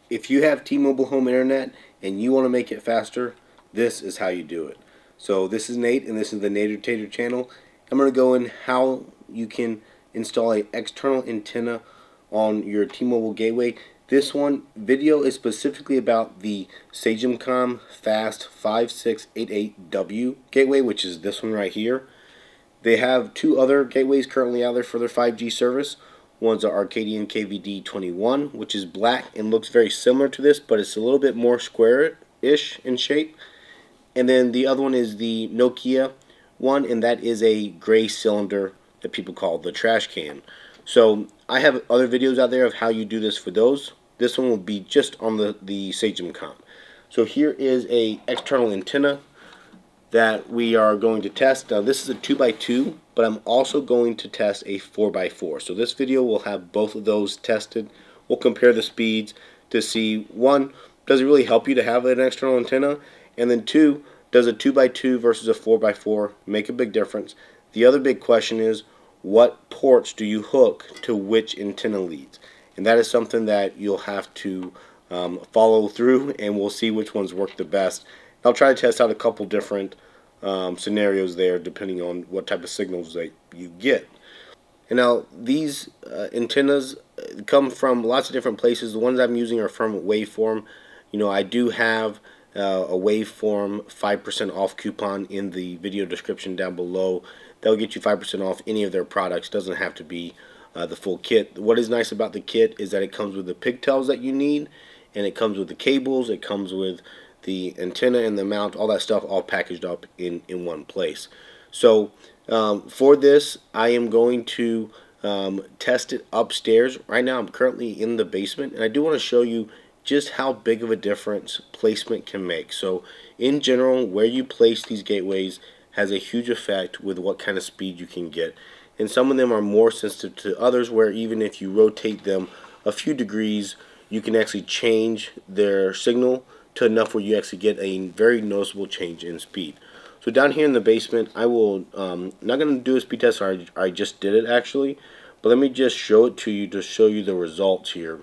if you have T-Mobile home internet and you want to make it faster, this is how you do it. So this is Nate, and this is the Nader Tater channel. I'm going to go in how you can install an external antenna on your T-Mobile gateway. This video is specifically about the Sagemcom Fast 5688W gateway, which is this one right here. They have two other gateways currently out there for their 5G service. One's an Arcadian KVD21, which is black and looks very similar to this, but it's a little bit more square-ish in shape. And then the other one is the Nokia one, and that is a gray cylinder that people call the trash can. So I have other videos out there of how you do this for those. This one will be just on the Sagemcom. So here is a external antenna that we are going to test. Now this is a 2x2, but I'm also going to test a 4x4. So this video will have both of those tested. We'll compare the speeds to see, one, does it really help you to have an external antenna? And then two, does a 2x2 versus a 4x4 make a big difference? The other big question is, what ports do you hook to which antenna leads? And that is something that you'll have to follow through, and we'll see which ones work the best. I'll try to test out a couple different scenarios there depending on what type of signals that you get. And now these antennas come from lots of different places. The ones I'm using are from Waveform. You know, I do have a Waveform 5% off coupon in the video description down below. That'll get you 5% off any of their products. It doesn't have to be the full kit. What is nice about the kit is that it comes with the pigtails that you need, and it comes with the cables, it comes with the antenna and the mount, all that stuff all packaged up in one place. So for this, I am going to test it upstairs. Right now I'm currently in the basement, and I do want to show you just how big of a difference placement can make. So in general, where you place these gateways has a huge effect with what kind of speed you can get. And some of them are more sensitive to others, where even if you rotate them a few degrees, you can actually change their signal to enough where you actually get a very noticeable change in speed. So down here in the basement, I will not going to do a speed test. I just did it actually, but let me just show it to you to show you the results here.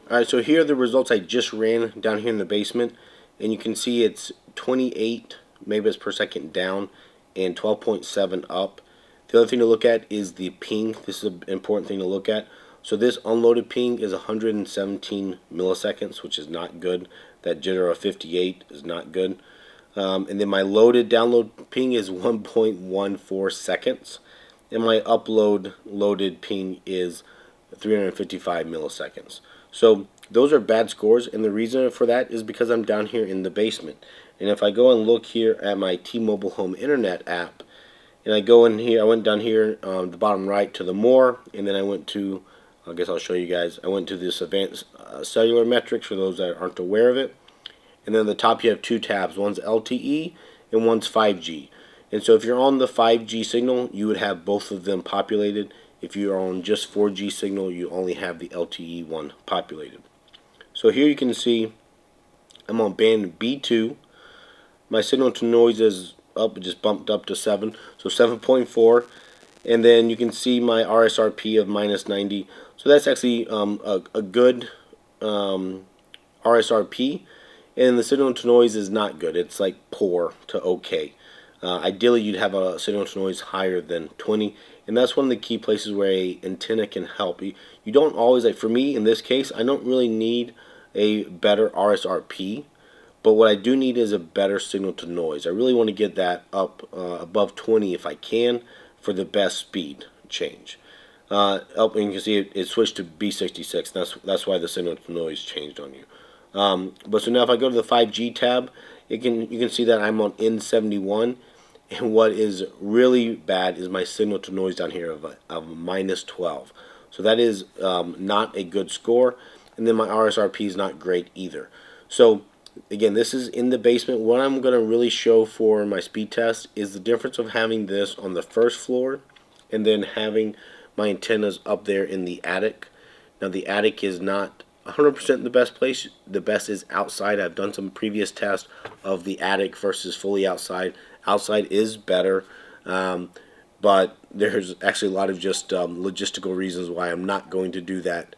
Alright, so here are the results I just ran down here in the basement, and you can see it's 28 megabits per second down and 12.7 up. The other thing to look at is the ping. This is an important thing to look at. So this unloaded ping is 117 milliseconds, which is not good. That jitter of 58 is not good. And then my loaded download ping is 1.14 seconds. And my upload loaded ping is 355 milliseconds. So those are bad scores, and the reason for that is because I'm down here in the basement. And if I go and look here at my T-Mobile Home Internet app, and I go in here, I went down here the bottom right to the more, and then I went to, I guess I'll show you guys, I went to this advanced cellular metrics for those that aren't aware of it. And then at the top you have two tabs, one's LTE and one's 5G. And so if you're on the 5G signal, you would have both of them populated. If you're on just 4G signal, you only have the LTE one populated. So here you can see I'm on band B2. My signal to noise is up, it just bumped up to 7, so 7.4, and then you can see my RSRP of -90. So that's actually a good RSRP, and the signal to noise is not good. It's like poor to okay. Ideally you'd have a signal to noise higher than 20, and that's one of the key places where a antenna can help. You don't always, like for me in this case, I don't really need a better RSRP. But what I do need is a better signal to noise. I really want to get that up above 20 if I can for the best speed change. And you can see it switched to B66. That's why the signal to noise changed on you. But so now if I go to the 5G tab, you can see that I'm on N71. And what is really bad is my signal to noise down here of -12. So that is not a good score. And then my RSRP is not great either. So again, this is in the basement. What I'm going to really show for my speed test is the difference of having this on the first floor and then having my antennas up there in the attic. Now the attic is not 100% the best place. The best is outside. I've done some previous tests of the attic versus fully outside. Outside is better, but there's actually a lot of just logistical reasons why I'm not going to do that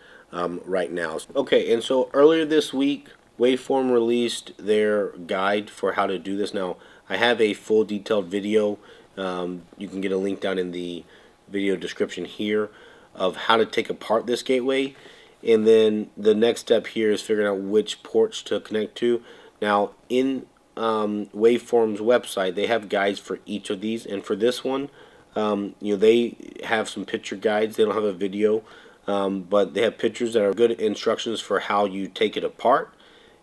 right now. Okay, and so earlier this week, Waveform released their guide for how to do this. Now, I have a full detailed video. You can get a link down in the video description here of how to take apart this gateway. And then the next step here is figuring out which ports to connect to. Now, in Waveform's website, they have guides for each of these. And for this one, they have some picture guides. They don't have a video, but they have pictures that are good instructions for how you take it apart.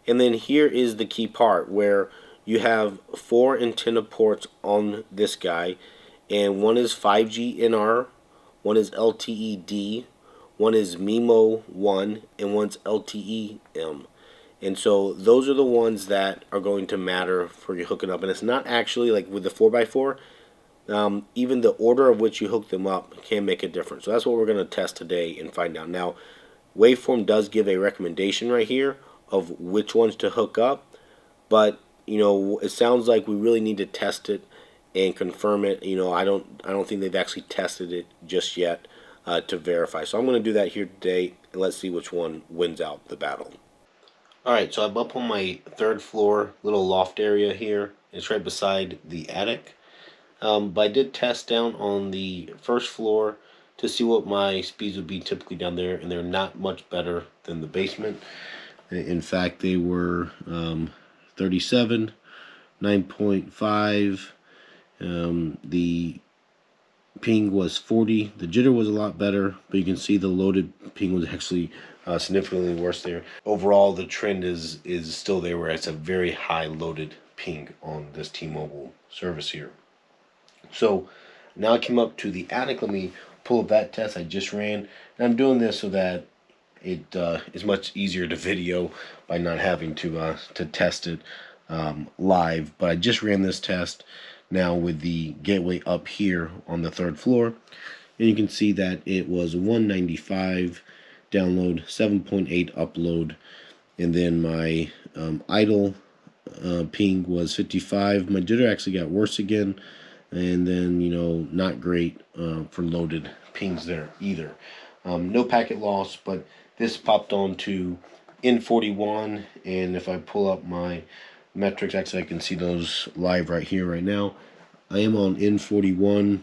And then here is the key part where you have 4 antenna ports on this guy, and one is 5G NR, one is LTE D, one is MIMO 1, and one's LTE M. And so those are the ones that are going to matter for you hooking up. And it's not actually like with the 4x4, even the order of which you hook them up can make a difference. So that's what we're going to test today and find out. Now, Waveform does give a recommendation right here of which ones to hook up, but it sounds like we really need to test it and confirm it. I don't think they've actually tested it just yet to verify. So I'm going to do that here today, and let's see which one wins out the battle. Alright, so I'm up on my 3rd floor little loft area here. It's right beside the attic. But I did test down on the 1st floor to see what my speeds would be typically down there, and they're not much better than the basement. In fact, they were 37, 9.5. The ping was 40. The jitter was a lot better, but you can see the loaded ping was actually significantly worse there. Overall, the trend is still there, where it's a very high loaded ping on this T-Mobile service here. So now I came up to the attic. Let me pull up that test I just ran, and I'm doing this so that it is much easier to video by not having to test it live. But I just ran this test now with the gateway up here on the 3rd floor, and you can see that it was 195 download, 7.8 upload, and then my idle ping was 55. My jitter actually got worse again, and then not great for loaded pings there either. No packet loss, but this popped on to N41, and if I pull up my metrics, actually I can see those live right here right now. I am on N41,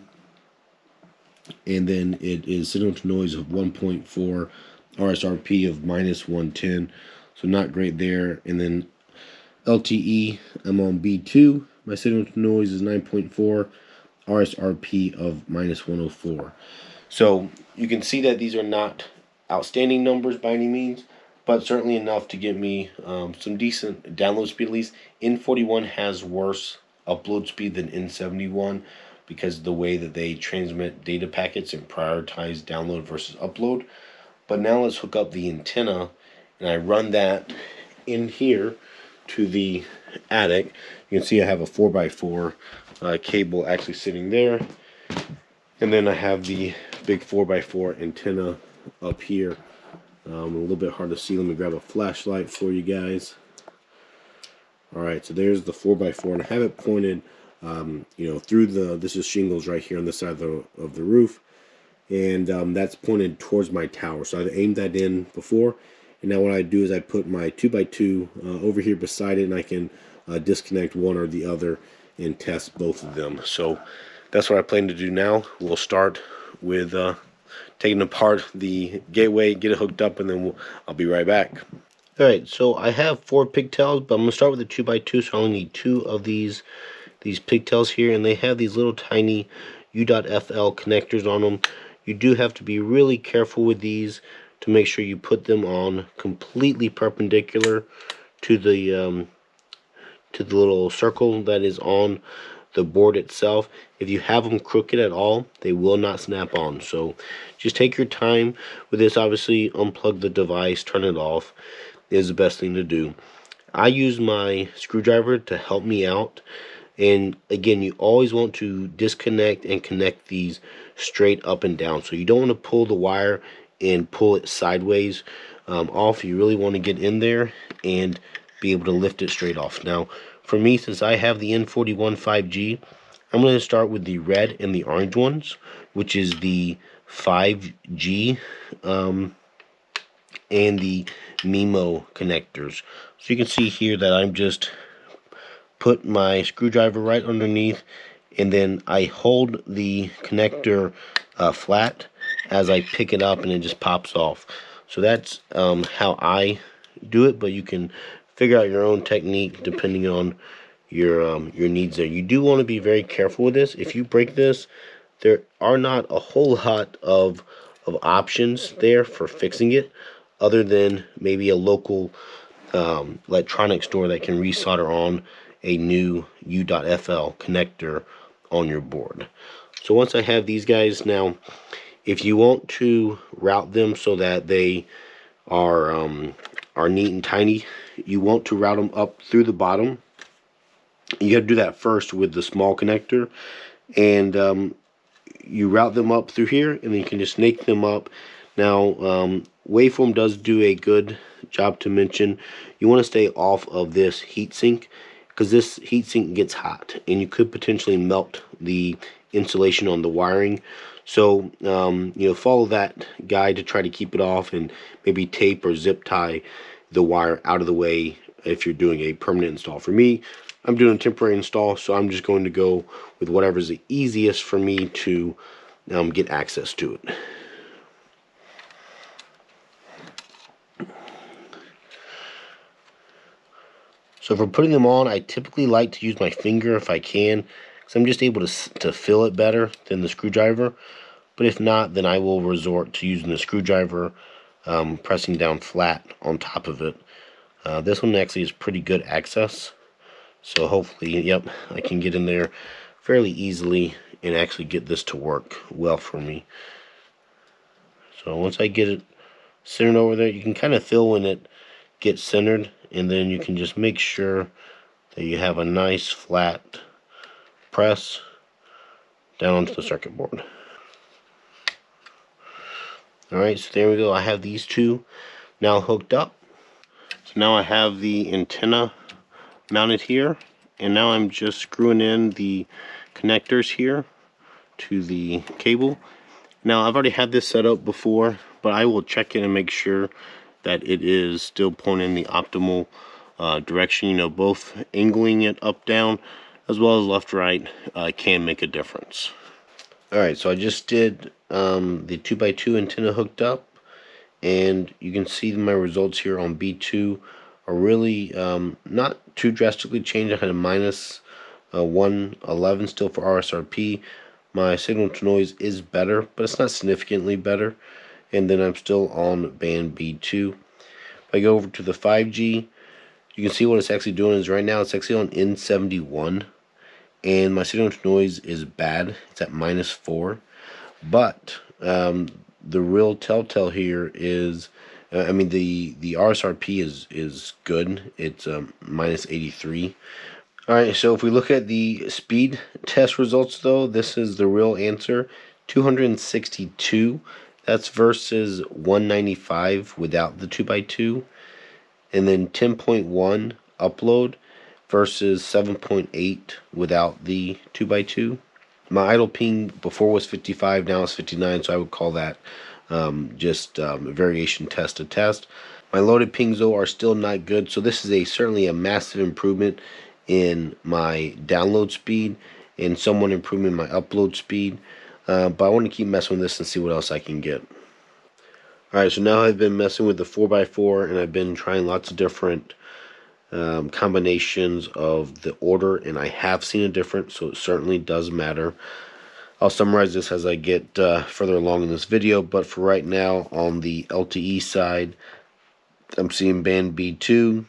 and then it is signal to noise of 1.4, RSRP of -110, so not great there. And then LTE, I'm on B2. My signal to noise is 9.4, RSRP of -104. So you can see that these are not outstanding numbers by any means, but certainly enough to get me some decent download speed at least. N41 has worse upload speed than N71 because of the way that they transmit data packets and prioritize download versus upload. But now let's hook up the antenna, and I run that in here to the attic. You can see I have a 4x4 cable actually sitting there, and then I have the big 4x4 antenna up here. A little bit hard to see. Let me grab a flashlight for you guys. Alright, so there's the 4x4, and I have it pointed through this is shingles right here on the side of the roof, and that's pointed towards my tower. So I've aimed that in before, and now what I do is I put my 2x2 over here beside it, and I can disconnect one or the other and test both of them. So that's what I plan to do now. We'll start with taking apart the gateway, get it hooked up, and then I'll be right back. Alright, so I have 4 pigtails, but I'm going to start with the 2x2, so I only need 2 of these pigtails here, and they have these little tiny U.FL connectors on them. You do have to be really careful with these to make sure you put them on completely perpendicular to the little circle that is on the board itself. If you have them crooked at all, they will not snap on. So just take your time with this. Obviously, unplug the device, turn it off is the best thing to do. I use my screwdriver to help me out, and again, you always want to disconnect and connect these straight up and down. So you don't want to pull the wire and pull it sideways off. You really want to get in there and be able to lift it straight off. Now for me, since I have the N41 5G, I'm going to start with the red and the orange ones, which is the 5G and the MIMO connectors. So you can see here that I'm just put my screwdriver right underneath, and then I hold the connector flat as I pick it up, and it just pops off. So that's how I do it, but you can figure out your own technique depending on your needs there. You do want to be very careful with this. If you break this, there are not a whole lot of options there for fixing it, other than maybe a local electronics store that can resolder on a new U.FL connector on your board. So once I have these guys now, if you want to route them so that they are neat and tiny, you want to route them up through the bottom. You got to do that first with the small connector, and you route them up through here, and then you can just snake them up. Now, Waveform does do a good job to mention. You want to stay off of this heatsink, because this heatsink gets hot, and you could potentially melt the insulation on the wiring. So, follow that guide to try to keep it off, and maybe tape or zip tie the wire out of the way if you're doing a permanent install. For me, I'm doing a temporary install, so I'm just going to go with whatever's the easiest for me to get access to it. So for putting them on, I typically like to use my finger if I can, because I'm just able to feel it better than the screwdriver. But if not, then I will resort to using the screwdriver, pressing down flat on top of it. This one actually is pretty good access. So hopefully, yep, I can get in there fairly easily and actually get this to work well for me. So once I get it centered over there, you can kind of feel when it gets centered, and then you can just make sure that you have a nice flat press down onto the circuit board. Alright, so there we go. I have these two now hooked up. So now I have the antenna mounted here, and now I'm just screwing in the connectors here to the cable. Now I've already had this set up before, but I will check it and make sure that it is still pointing in the optimal direction. Both angling it up down as well as left right can make a difference. Alright, so I just did the 2x2 antenna hooked up, and you can see my results here on B2 are really not too drastically changed. I had a minus 111 still for RSRP. My signal to noise is better, but it's not significantly better. And then I'm still on band B2. If I go over to the 5G, you can see what it's actually doing is right now it's actually on N71. And my signal to noise is bad. It's at minus 4. But the real telltale here is, the RSRP is good. It's minus 83. Alright, so if we look at the speed test results, though, this is the real answer. 262. That's versus 195 without the 2x2. And then 10.1 upload versus 7.8 without the 2x2. My idle ping before was 55, now it's 59, so I would call that just a variation test to test. My loaded pings, though, are still not good, so this is certainly a massive improvement in my download speed and somewhat improvement in my upload speed. But I want to keep messing with this and see what else I can get. Alright, so now I've been messing with the 4x4, and I've been trying lots of different combinations of the order, and I have seen a difference, so it certainly does matter. I'll summarize this as I get further along in this video, but for right now, on the LTE side, I'm seeing band B2,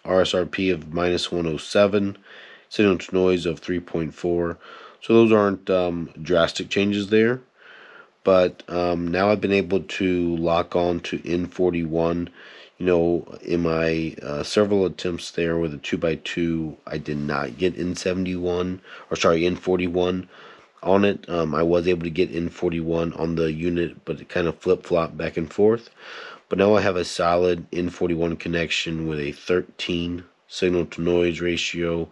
RSRP of minus 107, signal to noise of 3.4. So those aren't drastic changes there. But now I've been able to lock on to N41. In my several attempts there with a 2x2, I did not get N41 on it. I was able to get N41 on the unit, but it kind of flip-flopped back and forth. But now I have a solid N41 connection with a 13 signal to noise ratio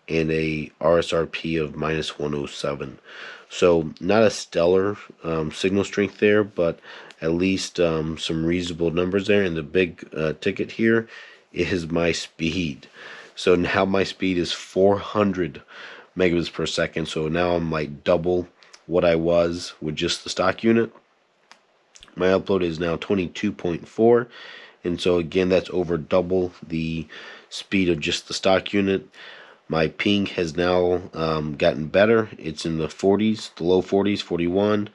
and a RSRP of minus 107. So not a stellar signal strength there, but at least some reasonable numbers there. And the big ticket here is my speed. So now my speed is 400 megabits per second. So now I'm like double what I was with just the stock unit. My upload is now 22.4, and so again that's over double the speed of just the stock unit. My ping has now gotten better. It's in the 40s, the low 40s, 41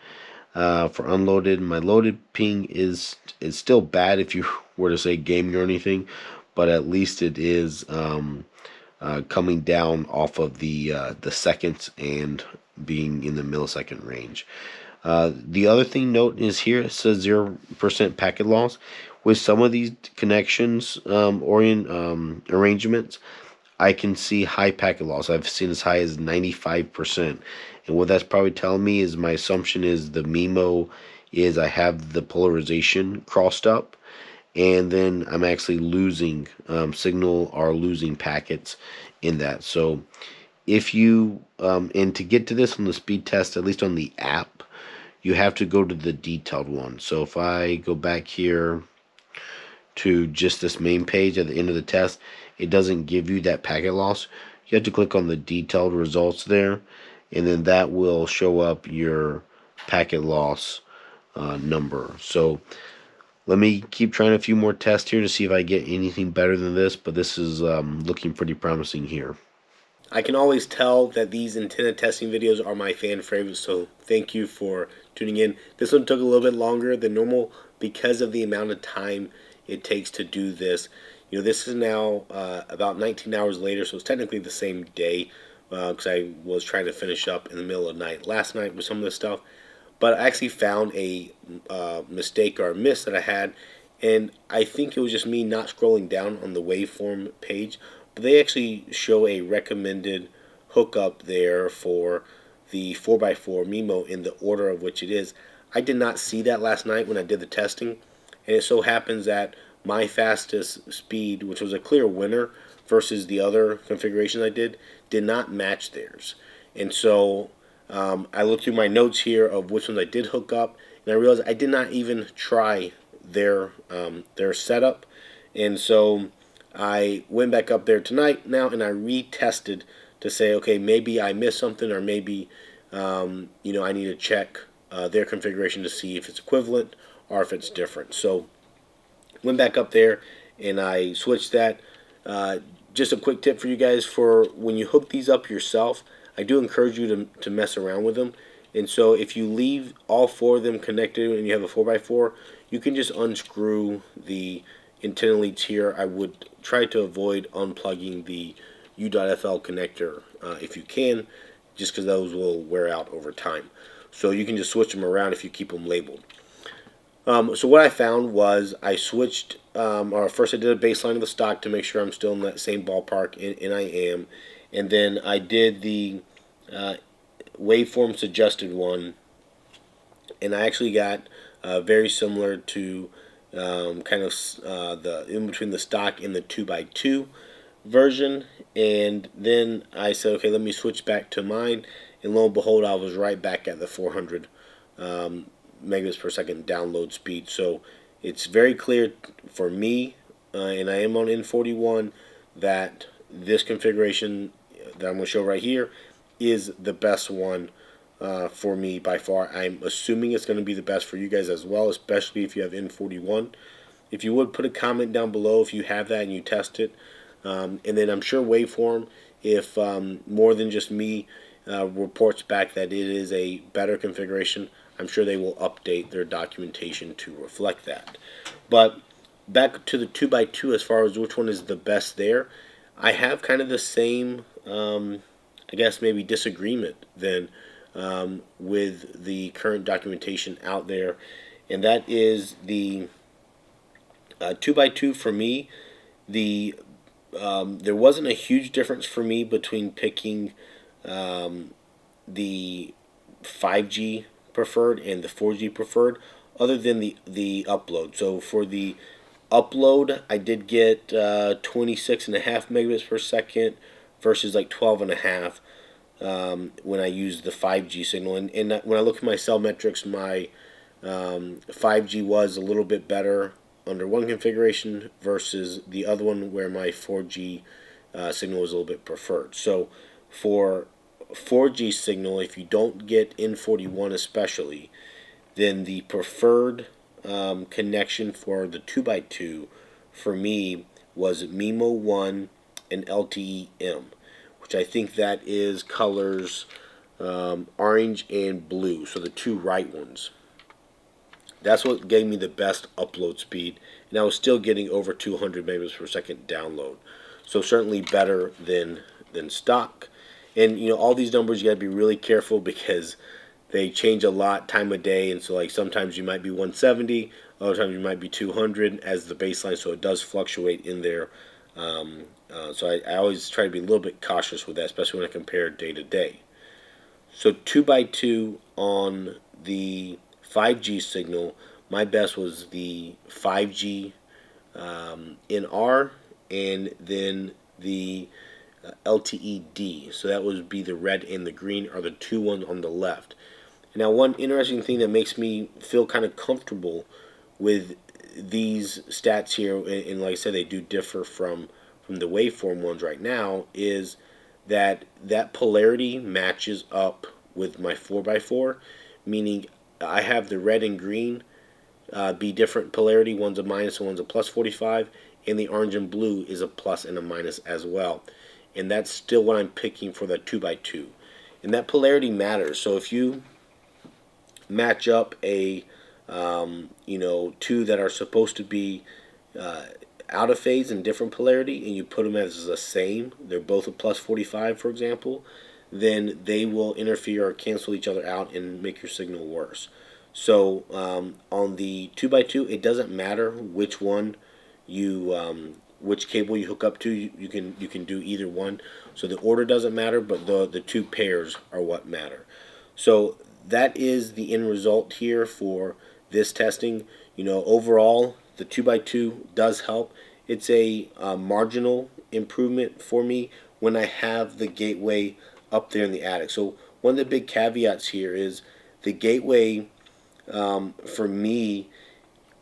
for unloaded. My loaded ping is still bad if you were to say gaming or anything, but at least it is coming down off of the seconds and being in the millisecond range. The other thing note is here it says 0% packet loss. With some of these connections arrangements, I can see high packet loss. I've seen as high as 95%. And what that's probably telling me is my assumption is the MIMO is I have the polarization crossed up, and then I'm actually losing signal or losing packets in that. So if you and to get to this on the speed test, at least on the app, you have to go to the detailed one. So if I go back here to just this main page at the end of the test, it doesn't give you that packet loss. You have to click on the detailed results there, and then that will show up your packet loss number. So let me keep trying a few more tests here to see if I get anything better than this, but this is looking pretty promising here. I can always tell that these antenna testing videos are my fan favorites, so thank you for tuning in. This one took a little bit longer than normal because of the amount of time it takes to do this. This is now about 19 hours later, so it's technically the same day because I was trying to finish up in the middle of the night last night with some of this stuff. But I actually found a mistake or a miss that I had, and I think it was just me not scrolling down on the waveform page. But they actually show a recommended hookup there for the 4x4 MIMO in the order of which it is. I did not see that last night when I did the testing, and it so happens that my fastest speed, which was a clear winner versus the other configurations I did not match theirs. And so I looked through my notes here of which ones I did hook up, and I realized I did not even try their setup. And so I went back up there tonight now, and I retested to say, okay, maybe I missed something, or maybe I need to check their configuration to see if it's equivalent or if it's different. So went back up there and I switched that. Just a quick tip for you guys for when you hook these up yourself, I do encourage you to mess around with them. And so if you leave all four of them connected and you have a 4x4, you can just unscrew the antenna leads here. I would try to avoid unplugging the U.FL connector if you can, just because those will wear out over time. So you can just switch them around if you keep them labeled. So what I found was I switched, or first I did a baseline of the stock to make sure I'm still in that same ballpark, and I am. And then I did the waveform suggested one, and I actually got very similar to kind of the in between the stock and the 2x2 version. And then I said, okay, let me switch back to mine, and lo and behold, I was right back at the 400 megabits per second download speed. So it's very clear for me, and I am on N41, that this configuration that I'm going to show right here is the best one for me by far. I'm assuming it's going to be the best for you guys as well, especially if you have N41. If you would put a comment down below if you have that and you test it. And then I'm sure Waveform, if more than just me reports back that it is a better configuration, I'm sure they will update their documentation to reflect that. But back to the 2x2 as far as which one is the best there, I have kind of the same, I guess maybe disagreement then with the current documentation out there. And that is the 2x2 for me. There wasn't a huge difference for me between picking the 5G preferred and the 4G preferred, other than the upload. So for the upload, I did get 26.5 megabits per second versus like 12.5 when I used the 5G signal. And when I look at my cell metrics, my 5G was a little bit better under one configuration versus the other one where my 4G signal was a little bit preferred. So for 4G signal, if you don't get N41 especially, then the preferred connection for the 2x2 for me was MIMO 1 and LTE-M, which I think that is colors orange and blue, so the two right ones. That's what gave me the best upload speed, and I was still getting over 200 megabits per second download. So certainly better than stock. And all these numbers, you got to be really careful because they change a lot time of day, and so like sometimes you might be 170, other times you might be 200 as the baseline, so it does fluctuate in there. So I always try to be a little bit cautious with that, especially when I compare day to day. So 2x2 on the 5G signal, my best was the 5G NR and then the LTE-D. So that would be the red and the green are the two ones on the left. Now, one interesting thing that makes me feel kind of comfortable with these stats here, and like I said, they do differ from the waveform ones right now, is that polarity matches up with my 4x4, meaning I have the red and green be different polarity. One's a minus and one's a plus 45, and the orange and blue is a plus and a minus as well. And that's still what I'm picking for the 2x2. And that polarity matters. So if you match up a two that are supposed to be out of phase in different polarity, and you put them as the same, they're both a plus 45, for example, then they will interfere or cancel each other out and make your signal worse. So on the 2x2, it doesn't matter which one which cable you hook up to. You can do either one. So the order doesn't matter, but the two pairs are what matter. So that is the end result here for this testing. Overall, the 2x2 does help. It's a marginal improvement for me when I have the gateway up there in the attic. So one of the big caveats here is the gateway for me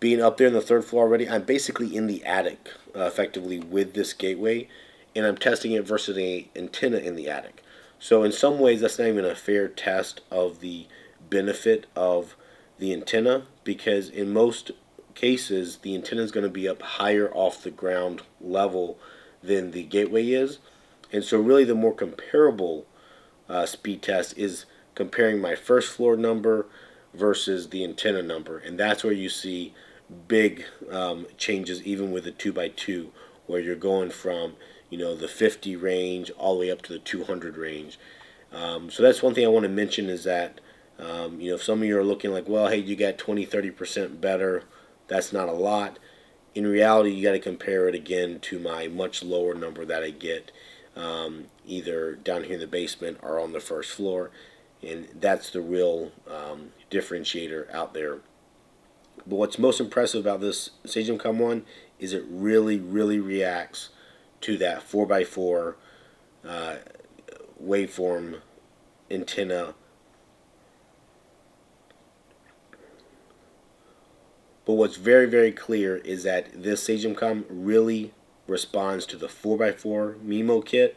being up there in the third floor already. I'm basically in the attic effectively with this gateway, and I'm testing it versus an antenna in the attic. So in some ways, that's not even a fair test of the benefit of the antenna, because in most cases the antenna is going to be up higher off the ground level than the gateway is. And so really the more comparable speed test is comparing my first floor number versus the antenna number, and that's where you see big changes even with the 2x2, where you're going from the 50 range all the way up to the 200 range. So that's one thing I want to mention is that if some of you are looking like, well, hey, you got 20-30% better, that's not a lot. In reality, you got to compare it again to my much lower number that I get either down here in the basement or on the first floor, and that's the real differentiator out there. But what's most impressive about this Sagemcom one is it really, really reacts to that 4x4 waveform antenna. But what's very, very clear is that this Sagemcom really responds to the 4x4 MIMO kit,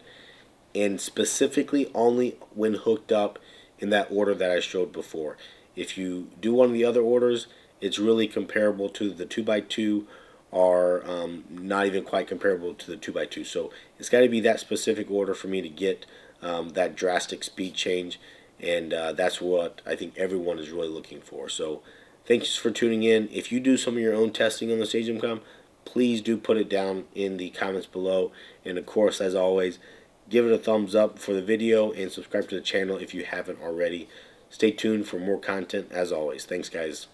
and specifically only when hooked up in that order that I showed before. If you do one of the other orders, it's really comparable to the 2x2, or not even quite comparable to the 2x2. So it's got to be that specific order for me to get that drastic speed change, and that's what I think everyone is really looking for. So thanks for tuning in. If you do some of your own testing on the Sagemcom, please do put it down in the comments below. And of course, as always, give it a thumbs up for the video and subscribe to the channel if you haven't already. Stay tuned for more content as always. Thanks, guys.